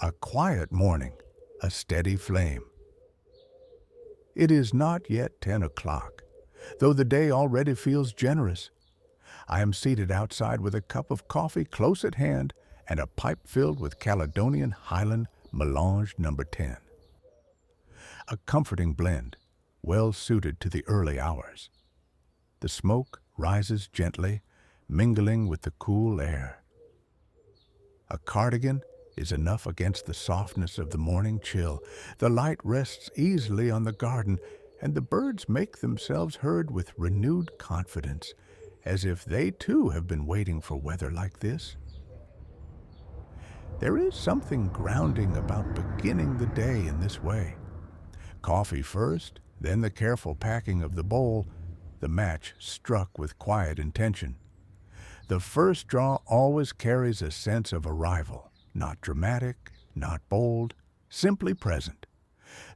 A quiet morning, a steady flame. It is not yet 10 o'clock, though the day already feels generous. I am seated outside with a cup of coffee close at hand and a pipe filled with Caledonian Highland Melange No.10. A comforting blend, well suited to the early hours. The smoke rises gently, mingling with the cool air. A cardigan is enough against the softness of the morning chill. The light rests easily on the garden, and the birds make themselves heard with renewed confidence, as if they too have been waiting for weather like this. There is something grounding about beginning the day in this way. Coffee first, then the careful packing of the bowl, the match struck with quiet intention. The first draw always carries a sense of arrival, not dramatic, not bold, simply present.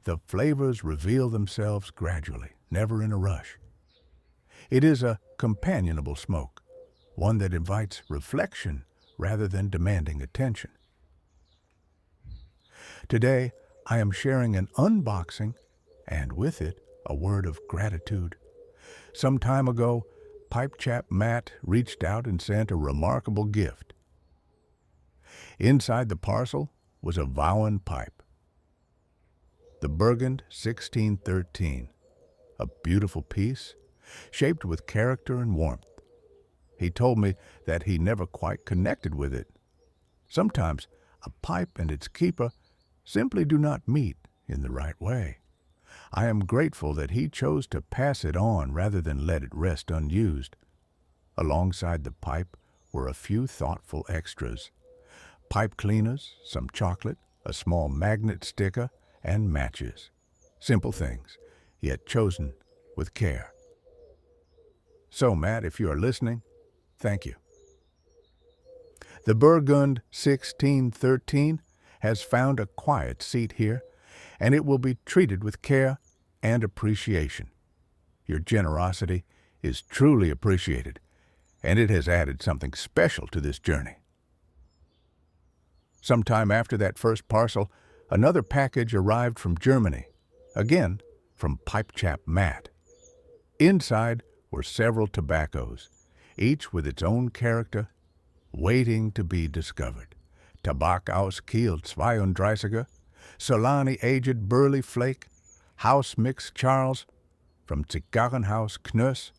The flavors reveal themselves gradually, never in a rush. It is a companionable smoke, one that invites reflection rather than demanding attention. Today, I am sharing an unboxing, and with it, a word of gratitude. Some time ago, Pipe Chap Matt reached out and sent a remarkable gift. Inside the parcel was a Vauen pipe. The Burgund 1613, a beautiful piece, shaped with character and warmth. He told me that he never quite connected with it. Sometimes a pipe and its keeper simply do not meet in the right way. I am grateful that he chose to pass it on rather than let it rest unused. Alongside the pipe were a few thoughtful extras. Pipe cleaners, some chocolate, a small magnet sticker, and matches. Simple things, yet chosen with care. So, Matt, if you are listening, thank you. The Burgund 1613 has found a quiet seat here, and it will be treated with care and appreciation. Your generosity is truly appreciated, and it has added something special to this journey. Sometime after that first parcel, another package arrived from Germany, again from Pipe Chap Matt. Inside were several tobaccos, each with its own character, waiting to be discovered. Tabak aus Kiel 32, Solani Aged Burley Flake, Hausmix Charles, from Zigarrenhaus Knus,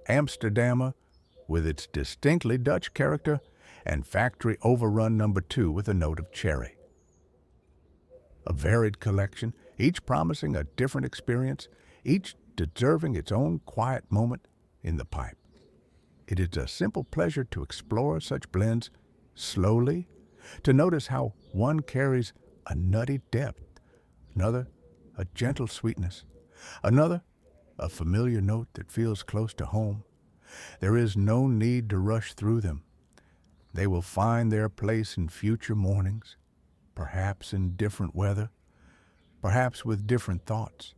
Amsterdamer, with its distinctly Dutch character, and Factory Overrun No. 2 with a note of cherry. A varied collection, each promising a different experience, each deserving its own quiet moment in the pipe. It is a simple pleasure to explore such blends slowly, to notice how one carries a nutty depth, another a gentle sweetness, another a familiar note that feels close to home. There is no need to rush through them. They will find their place in future mornings, perhaps in different weather, perhaps with different thoughts.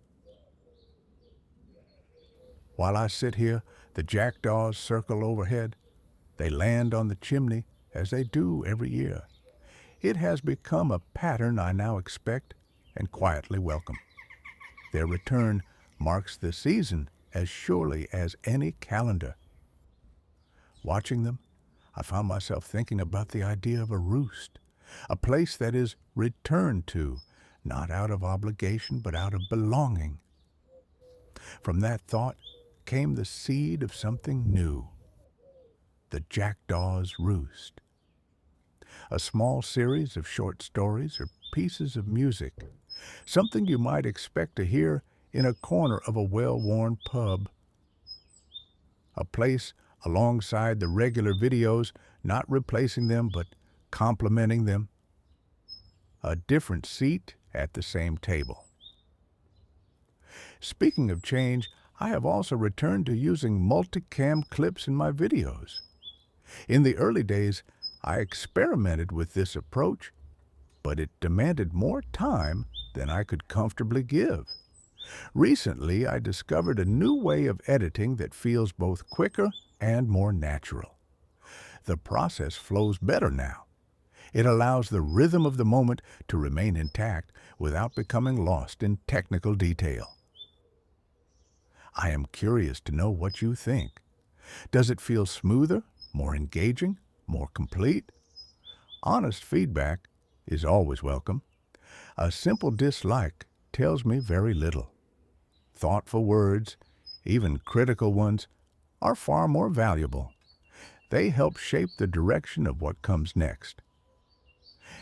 While I sit here, the jackdaws circle overhead. They land on the chimney as they do every year. It has become a pattern I now expect and quietly welcome. Their return marks the season as surely as any calendar. Watching them, I found myself thinking about the idea of a roost, a place that is returned to, not out of obligation, but out of belonging. From that thought came the seed of something new, the Jackdaw's Roost. A small series of short stories or pieces of music, something you might expect to hear in a corner of a well-worn pub. A place alongside the regular videos, not replacing them but complementing them. A different seat at the same table. Speaking of change, I have also returned to using multicam clips in my videos. In the early days, I experimented with this approach, but it demanded more time than I could comfortably give. Recently, I discovered a new way of editing that feels both quicker and more natural. The process flows better now. It allows the rhythm of the moment to remain intact without becoming lost in technical detail. I am curious to know what you think. Does it feel smoother, more engaging, more complete? Honest feedback is always welcome. A simple dislike tells me very little. Thoughtful words, even critical ones, are far more valuable. They help shape the direction of what comes next.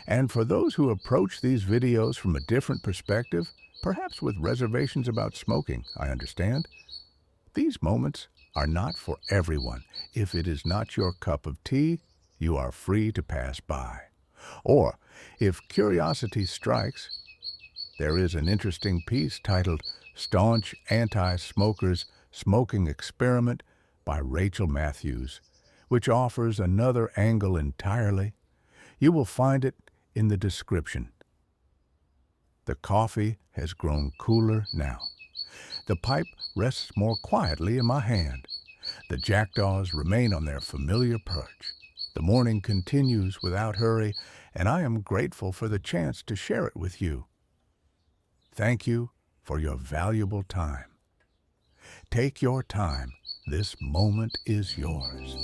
And for those who approach these videos from a different perspective, perhaps with reservations about smoking, I understand, these moments are not for everyone. If it is not your cup of tea, you are free to pass by. Or, if curiosity strikes, there is an interesting piece titled Staunch Anti-Smokers Smoking Experiment by Rachel Matthews, which offers another angle entirely. You will find it in the description. The coffee has grown cooler now. The pipe rests more quietly in my hand. The jackdaws remain on their familiar perch. The morning continues without hurry, and I am grateful for the chance to share it with you. Thank you for your valuable time. Take your time. This moment is yours.